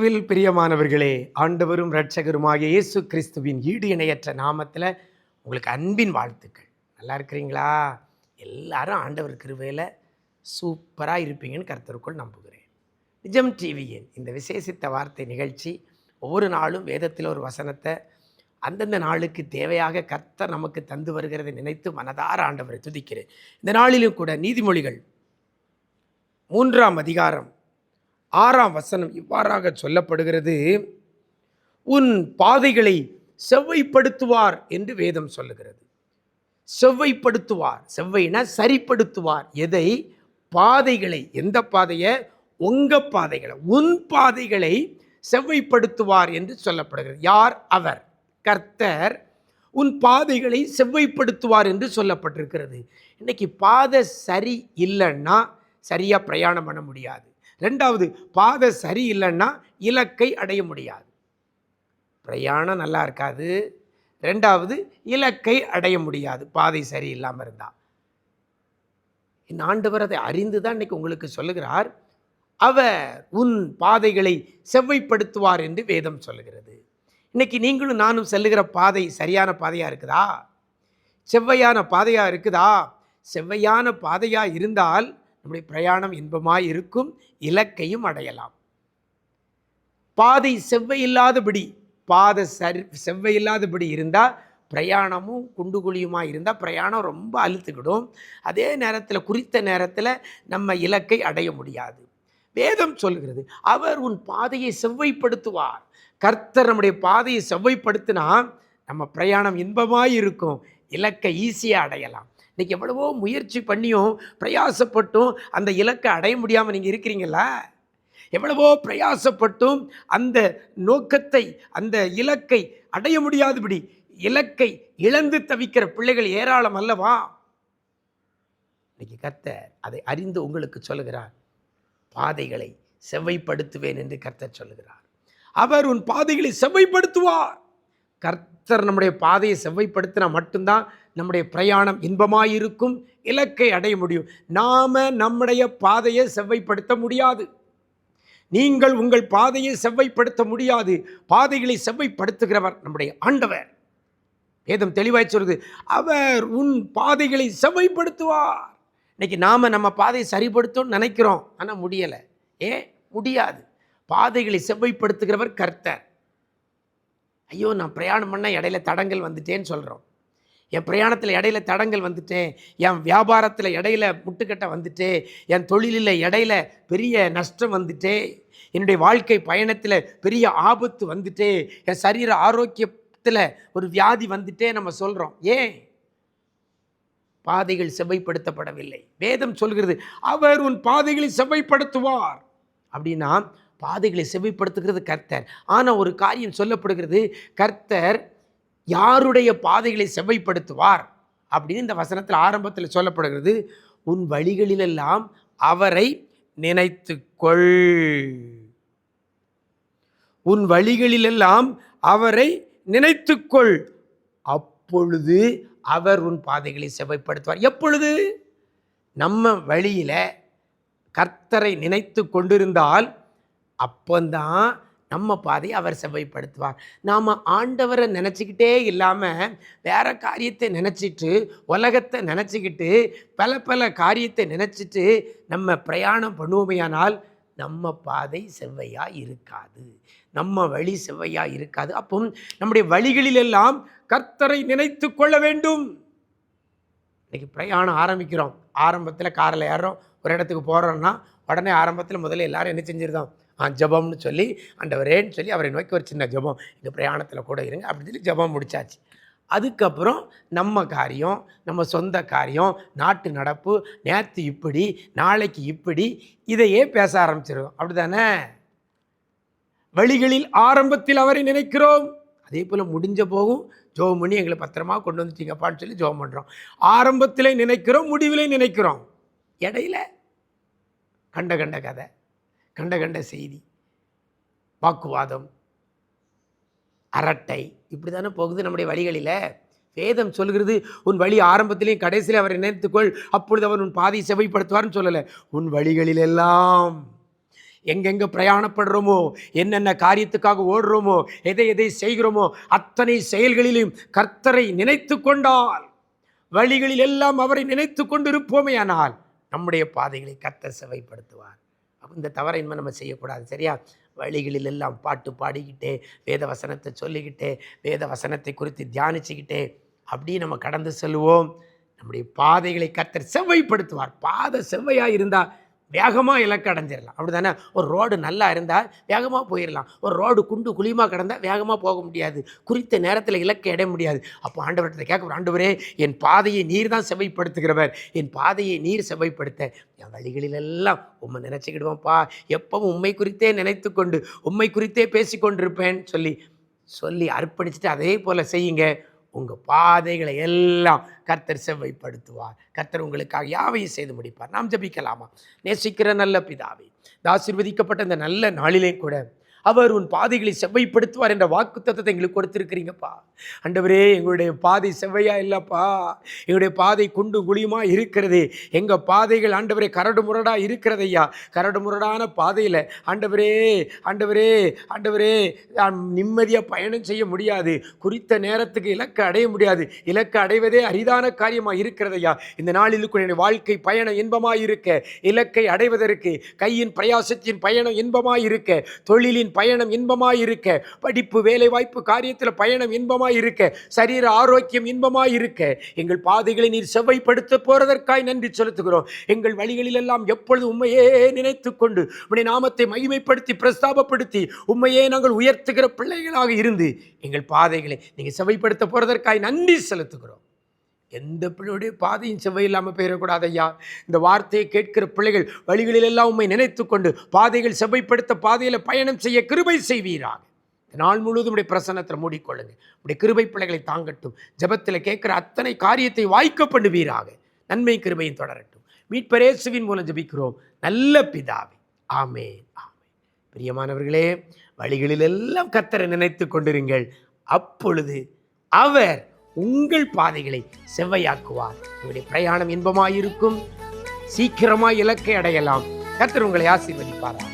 கிறிஸ்துவில் பிரியமானவர்களே, ஆண்டவரும் இரட்சகருமாகிய இயேசு கிறிஸ்துவின் ஈடு இணையற்ற நாமத்தில் உங்களுக்கு அன்பின் வாழ்த்துக்கள். நல்லா இருக்கிறீங்களா? எல்லாரும் ஆண்டவர் கிருபையில் சூப்பராக இருப்பீங்கன்னு கர்த்தருக்குள் நம்புகிறேன். நிஜம் டிவியின் இந்த விசேஷித்த வார்த்தை நிகழ்ச்சி ஒவ்வொரு நாளும் வேதத்தில் ஒரு வசனத்தை அந்தந்த நாளுக்கு தேவையாக கர்த்தர் நமக்கு தந்து வருகிறதை நினைத்து மனதார ஆண்டவரை துதிக்கிறேன். இந்த நாளிலும் கூட நீதிமொழிகள் 3ஆம் அதிகாரம் 6ஆம் வசனம் இவ்வாறாக சொல்லப்படுகிறது. உன் பாதைகளை செவ்வைப்படுத்துவார் என்று வேதம் சொல்லுகிறது. செவ்வைப்படுத்துவார், செவ்வைனா சரிப்படுத்துவார். எதை? பாதைகளை. எந்த பாதையை? உங்க பாதைகளை, உன் பாதைகளை செவ்வைப்படுத்துவார் என்று சொல்லப்படுகிறது. யார்? அவர், கர்த்தர் உன் பாதைகளை செவ்வைப்படுத்துவார் என்று சொல்லப்பட்டிருக்கிறது. இன்னைக்கு பாதை சரி இல்லைன்னா சரியா பிரயாணம் பண்ண முடியாது. ரெண்டாவது, பாதை சரி இல்லைன்னா இலக்கை அடைய முடியாது. பிரயாணம் நல்லா இருக்காது. ரெண்டாவது, இலக்கை அடைய முடியாது பாதை சரி இல்லாமல் இருந்தால். இந்த ஆண்டவர் அதை அறிந்து தான் இன்னைக்கு உங்களுக்கு சொல்லுகிறார். அவர் உன் பாதைகளை செவ்வைப்படுத்துவார் என்று வேதம் சொல்லுகிறது. இன்னைக்கு நீங்களும் நானும் செல்லுகிற பாதை சரியான பாதையாக இருக்குதா? செவ்வையான பாதையாக இருக்குதா? செவ்வையான பாதையாக இருந்தால் நம்முடைய பிரயாணம் இன்பமாய் இருக்கும், இலக்கையும் அடையலாம். பாதை செவ்வையில்லாதபடி, பாதை செவ்வையில்லாதபடி இருந்தால் பிரயாணமும் குண்டு குழியுமாக இருந்தால் பிரயாணம் ரொம்ப அழுத்துக்கிடும். அதே நேரத்தில் குறித்த நேரத்தில் நம்ம இலக்கை அடைய முடியாது. வேதம் சொல்கிறது அவர் உன் பாதையை செவ்வைப்படுத்துவார். கர்த்தர் நம்முடைய பாதையை செவ்வைப்படுத்தினா நம்ம பிரயாணம் இன்பமாய் இருக்கும், இலக்கை ஈஸியாக அடையலாம். இன்றைக்கி எவ்வளவோ முயற்சி பண்ணியும் பிரயாசப்பட்டும் அந்த இலக்கை அடைய முடியாமல் நீங்கள் இருக்கிறீங்களா? எவ்வளவோ பிரயாசப்பட்டும் அந்த நோக்கத்தை, அந்த இலக்கை அடைய முடியாதபடி இலக்கை இழந்து தவிக்கிற பிள்ளைகள் ஏராளம் அல்லவா? இன்னைக்கு கர்த்தர் அதை அறிந்து உங்களுக்கு சொல்லுகிறார். பாதைகளை செவ்வைப்படுத்துவேன் என்று கர்த்தர் சொல்லுகிறார். அவர் உன் பாதைகளை செவ்வைப்படுத்துவார். கர்த்தர் நம்முடைய பாதையை செவ்வைப்படுத்தினா மட்டும்தான் நம்முடைய பிரயாணம் இன்பமாயிருக்கும், இலக்கை அடைய முடியும். நாம நம்முடைய பாதையை செவ்வைப்படுத்த முடியாது. நீங்கள் உங்கள் பாதையை செவ்வைப்படுத்த முடியாது. பாதைகளை செவ்வைப்படுத்துகிறவர் நம்முடைய ஆண்டவர். வேதம் தெளிவாய் சொல்லுது, அவர் உன் பாதைகளை செவ்வைப்படுத்துவார். இன்னைக்கு நாம நம்ம பாதையை சரிப்படுத்தணும்னு நினைக்கிறோம், ஆனால் முடியலை. ஏன் முடியாது? பாதைகளை செவ்வைப்படுத்துகிறவர் கர்த்தர். ஐயோ, நான் பிரயாணம் பண்ண இடையில தடங்கள் வந்துட்டேன்னு சொல்கிறோம். என் பிரயாணத்தில் இடையில தடங்கள் வந்துட்டேன், என் வியாபாரத்தில் இடையில முட்டுக்கட்டை வந்துட்டே, என் தொழிலில் இடையில பெரிய நஷ்டம் வந்துட்டே, என்னுடைய வாழ்க்கை பயணத்தில் பெரிய ஆபத்து வந்துட்டே, என் சரீர ஆரோக்கியத்தில் ஒரு வியாதி வந்துட்டே நம்ம சொல்கிறோம். ஏன்? பாதைகள் செவ்வைப்படுத்தப்படவில்லை. வேதம் சொல்கிறது அவர் உன் பாதைகளை செவ்வைப்படுத்துவார். அப்படின்னா பாதைகளை செவ்வைப்படுத்துகிறது கர்த்தர். ஆனால் ஒரு காரியம் சொல்லப்படுகிறது, கர்த்தர் யாருடைய பாதைகளை செவ்வைப்படுத்துவார் அப்படின்னு இந்த வசனத்தில் ஆரம்பத்தில் சொல்லப்படுகிறது. உன் வழிகளிலெல்லாம் அவரை நினைத்துக்கொள். உன் வழிகளிலெல்லாம் அவரை நினைத்துக்கொள், அப்பொழுது அவர் உன் பாதைகளை செவ்வைப்படுத்துவார். எப்பொழுது? நம்ம வழியில கர்த்தரை நினைத்து கொண்டிருந்தால் அப்பந்தான் நம்ம பாதையை அவர் செவ்வைப்படுத்துவார். நாம் ஆண்டவரை நினச்சிக்கிட்டே இல்லாமல் வேற காரியத்தை நினச்சிட்டு, உலகத்தை நினச்சிக்கிட்டு, பல காரியத்தை நினச்சிட்டு நம்ம பிரயாணம் பண்ணுவோமையானால் நம்ம பாதை செவ்வையாக இருக்காது, நம்ம வழி செவ்வையாக இருக்காது. அப்போ நம்முடைய வழிகளிலெல்லாம் கர்த்தரை நினைத்து கொள்ள வேண்டும். இன்றைக்கி பிரயாணம் ஆரம்பிக்கிறோம். ஆரம்பத்தில் காரில் ஏறுறோம், ஒரு இடத்துக்கு போகிறோன்னா உடனே ஆரம்பத்தில் முதல்ல எல்லாரும் என்ன செஞ்சிருந்தோம்? ஜபம்னு சொல்லி ஆண்டவரேன்னு சொல்லி அவரை நோக்கி ஒரு சின்ன ஜபம், இந்த பிரயாணத்தில் கூட இருங்க அப்படின்னு சொல்லி ஜபம் முடிச்சாச்சு. அதுக்கப்புறம் நம்ம காரியம், நம்ம சொந்த காரியம், நாட்டு நடப்பு, நேற்று இப்படி நாளைக்கு இப்படி, இதையே பேச ஆரம்பிச்சிடும். அப்படி தானே? வழிகளில் ஆரம்பத்தில் அவரை நினைக்கிறோம், அதே போல் முடிஞ்ச போகும் ஜோம் பண்ணி எங்களை பத்திரமா கொண்டு வந்துட்டீங்கப்பான்னு சொல்லி ஜோம் பண்ணுறோம். ஆரம்பத்திலே நினைக்கிறோம், முடிவிலே நினைக்கிறோம். இடையில கண்ட கதை, கண்ட செய்தி, வாக்குவாதம், அரட்டை, இப்படி தானே போகுது நம்முடைய வழிகளில். வேதம் சொல்கிறது உன் வழி ஆரம்பத்திலேயும் கடைசியில் அவரை நினைத்துக்கொள், அப்பொழுது அவர் உன் பாதையை செவ்வைப்படுத்துவார்னு சொல்லலை. உன் வழிகளிலெல்லாம் எங்கெங்க பிரயாணப்படுறோமோ, என்னென்ன காரியத்துக்காக ஓடுறோமோ, எதை எதை செய்கிறோமோ, அத்தனை செயல்களிலும் கர்த்தரை நினைத்து கொண்டால், வழிகளில் எல்லாம் அவரை நினைத்து கொண்டு இருப்போமே ஆனால் நம்முடைய பாதைகளை கர்த்தர் செவைப்படுத்துவார். அப்போ இந்த தவறை இனிமேல் நம்ம செய்யக்கூடாது. சரியா? வழிகளில் எல்லாம் பாட்டு பாடிக்கிட்டே, வேத வசனத்தை சொல்லிக்கிட்டே, வேத வசனத்தை குறித்து தியானிச்சுக்கிட்டே அப்படியே நம்ம கடந்து செல்வோம். நம்முடைய பாதைகளை கர்த்தர் செவ்வைப்படுத்துவார். பாதை செவ்வையாக இருந்தால் வேகமாக இலக்கு அடைஞ்சிடலாம். அப்படி தானே? ஒரு ரோடு நல்லா இருந்தால் வேகமாக போயிடலாம். ஒரு ரோடு குண்டு குழியமாக கிடந்தால் வேகமாக போக முடியாது. குறித்த நேரத்தில் இலக்கை அடைய முடியாது. அப்போ ஆண்டவர்கிட்ட கேட்க, ஆண்டவரே என் பாதையை நீர் தான் செவ்வைப்படுத்துகிறவர், என் பாதையை நீர் செவ்வைப்படுத்த என் வழிகளிலெல்லாம் உம்மை நினச்சிக்கிடுவோம்ப்பா, எப்பவும் உண்மை குறித்தே நினைத்து கொண்டு உண்மை குறித்தே பேசி கொண்டிருப்பேன் சொல்லி அர்ப்பணிச்சுட்டு அதே போல் செய்யுங்க. உங்கள் பாதைகளை எல்லாம் கர்த்தர் செவ்வைப்படுத்துவார். கர்த்தர் உங்களுக்காக யாவையும் செய்து முடிப்பார். நாம் ஜெபிக்கலாமா? நேசிக்கிற நல்ல பிதாவே, ஆசீர்வதிக்கப்பட்ட இந்த நல்ல நாளிலே கூட அவர் உன் பாதைகளை செவ்வைப்படுத்துவார் என்ற வாக்குத்தத்தத்தை எங்களுக்கு கொடுத்துருக்கிறீங்கப்பா. ஆண்டவரே, எங்களுடைய பாதை செவ்வையா இல்லைப்பா, எங்களுடைய பாதை குண்டும் குழியுமா இருக்கிறது. எங்கள் பாதைகள் ஆண்டவரே கரடு முரடாக இருக்கிறதையா. கரடு முரடான பாதையில் ஆண்டவரே ஆண்டவரே ஆண்டவரே நிம்மதியாக பயணம் செய்ய முடியாது. குறித்த நேரத்துக்கு இலக்கை அடைய முடியாது. இலக்கை அடைவதே அரிதான காரியமாக இருக்கிறதையா. இந்த நாளில் கூட வாழ்க்கை பயணம் இன்பமாக இருக்க, இலக்கை அடைவதற்கு கையின் பிரயாசத்தின் பயணம் இன்பமாக இருக்க, தொழிலின் பயணம் இன்பமாய் இருக்க, படிப்பு வேலை வாய்ப்பு காரியத்தில் பயணம் இன்பமாய் இருக்க, சரீர ஆரோக்கியம் இன்பமாய் இருக்க, எங்கள் பாதைகளை நீர் செவ்வைப்படுத்த போறதற்காய் நன்றி செலுத்துகிறோம். எங்கள் வழிகளில் எல்லாம் எப்பொழுது உண்மையே நினைத்து கொண்டு உம்முடைய நாமத்தை மகிமைப்படுத்தி பிரஸ்தாபப்படுத்தி உண்மையே நாங்கள் உயர்த்துகிற பிள்ளைகளாக இருந்து எங்கள் பாதைகளை நீங்கள் செவ்வைப்படுத்த போறதற்காய் நன்றி செலுத்துகிறோம். எந்த பிள்ளையுடைய பாதையும் செவ்வை இல்லாமல் போயிடக்கூடாது ஐயா. இந்த வார்த்தையை கேட்கிற பிள்ளைகள் வழிகளில் எல்லாம் உண்மை நினைத்து கொண்டு பாதைகள் செவ்வைப்படுத்த பாதையில் பயணம் செய்ய கிருபை செய்வீராக. நாள் முழுவதும் உடைய பிரசன்னத்தில் மூடிக்கொள்ளுங்க. உடைய கிருபை பிள்ளைகளை தாங்கட்டும். ஜெபத்தில் கேட்கிற அத்தனை காரியத்தை வாய்க்க பண்ணுவீராக. நன்மை கிருபையும் தொடரட்டும். மீட்பர் இயேசுவின் மூலம் ஜெபிக்கிறோம் நல்ல பிதாவே, ஆமென், ஆமென். பிரியமானவர்களே, வழிகளில் எல்லாம் கர்த்தரை நினைத்து கொண்டிருங்கள். அப்பொழுது அவர் உங்கள் பாதைகளை செவ்வையாக்குவார். உங்களுடைய பிரயாணம் இன்பமாயிருக்கும். சீக்கிரமாய் இலக்கை அடையலாம். கர்த்தர் உங்களை ஆசீர்வதிப்பாராக.